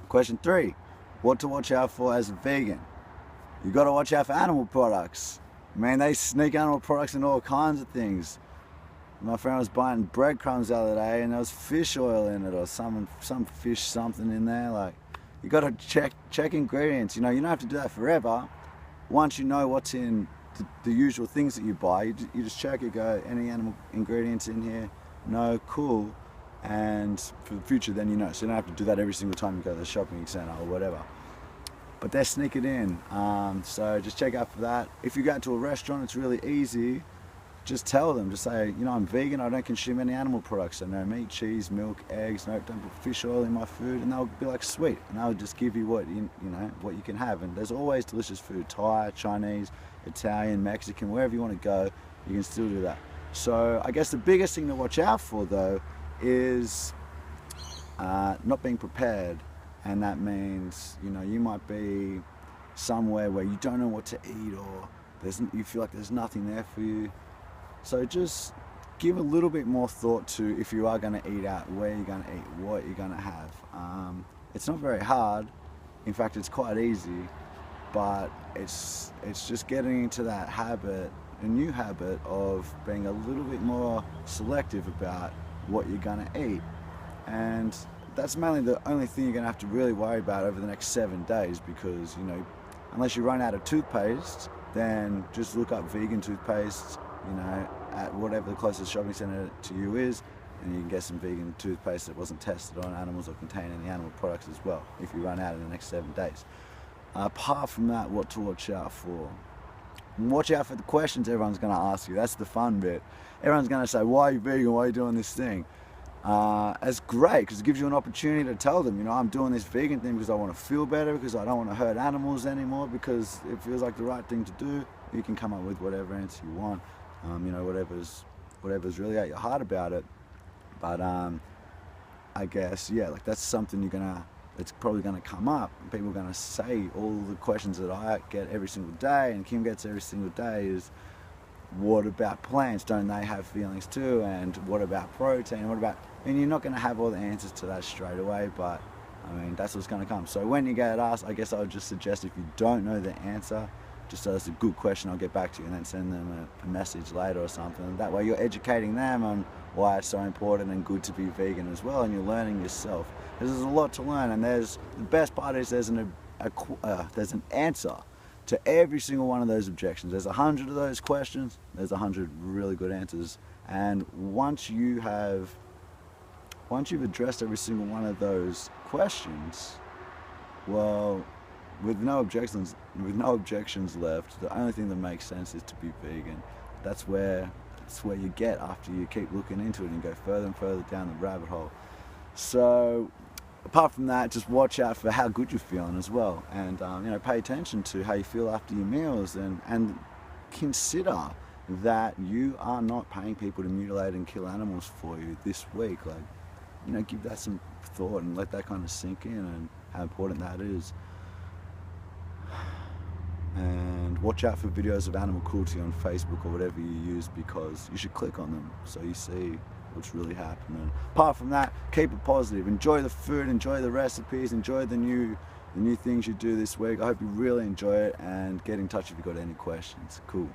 Question 3, what to watch out for as a vegan? You got to watch out for animal products. Man, they sneak animal products in all kinds of things. My friend was buying breadcrumbs the other day and there was fish oil in it or some fish something in there. Like, you got to check ingredients. You know, you don't have to do that forever. Once you know what's in the usual things that you buy, you just check it, go, any animal ingredients in here? No, cool. And for the future, then you know. So you don't have to do that every single time you go to the shopping center or whatever. But they sneak it in. So just check out for that. If you go to a restaurant, it's really easy. Just tell them, just say, you know, I'm vegan, I don't consume any animal products. So no meat, cheese, milk, eggs, no, don't put fish oil in my food. And they'll be like, sweet. And they'll just give you what you know, what you can have. And there's always delicious food, Thai, Chinese, Italian, Mexican, wherever you want to go, you can still do that. So I guess the biggest thing to watch out for though is not being prepared. And that means, you know, you might be somewhere where you don't know what to eat or you feel like there's nothing there for you. So just give a little bit more thought to if you are going to eat out, where you're going to eat, what you're going to have. It's not very hard. In fact, it's quite easy, but it's just getting into that habit, a new habit of being a little bit more selective about what you're going to eat. And that's mainly the only thing you're going to have to really worry about over the next 7 days, because, you know, unless you run out of toothpaste, then just look up vegan toothpaste, you know, at whatever the closest shopping center to you is, and you can get some vegan toothpaste that wasn't tested on animals or contain any animal products as well, if you run out in the next 7 days. Apart from that, what to watch out for? Watch out for the questions everyone's going to ask you. That's the fun bit. Everyone's going to say, why are you vegan? Why are you doing this thing? It's great because it gives you an opportunity to tell them, you know, I'm doing this vegan thing because I want to feel better, because I don't want to hurt animals anymore, because it feels like the right thing to do. You can come up with whatever answer you want, you know, whatever's really at your heart about it. But I guess, yeah, like that's something it's probably gonna come up. People are gonna say all the questions that I get every single day and Kim gets every single day is, what about plants? Don't they have feelings too? And what about protein? And you're not going to have all the answers to that straight away, but I mean, that's what's going to come. So when you get asked, I guess I would just suggest, if you don't know the answer, just so it's a good question, I'll get back to you, and then send them a message later or something. That way you're educating them on why it's so important and good to be vegan as well, and you're learning yourself. Because there's a lot to learn, and the best part is there's an answer to every single one of those objections. There's 100 of those questions, there's 100 really good answers. And once you've addressed every single one of those questions, well, with no objections left, the only thing that makes sense is to be vegan. That's where you get after you keep looking into it and go further and further down the rabbit hole. So apart from that, just watch out for how good you're feeling as well, and you know, pay attention to how you feel after your meals, and consider that you are not paying people to mutilate and kill animals for you this week. Like, you know, give that some thought and let that kind of sink in, and how important that is. And watch out for videos of animal cruelty on Facebook or whatever you use, because you should click on them so you see what's really happening. Apart from that, keep it positive. Enjoy the food, enjoy the recipes, enjoy the new things you do this week. I hope you really enjoy it, and get in touch if you've got any questions. Cool.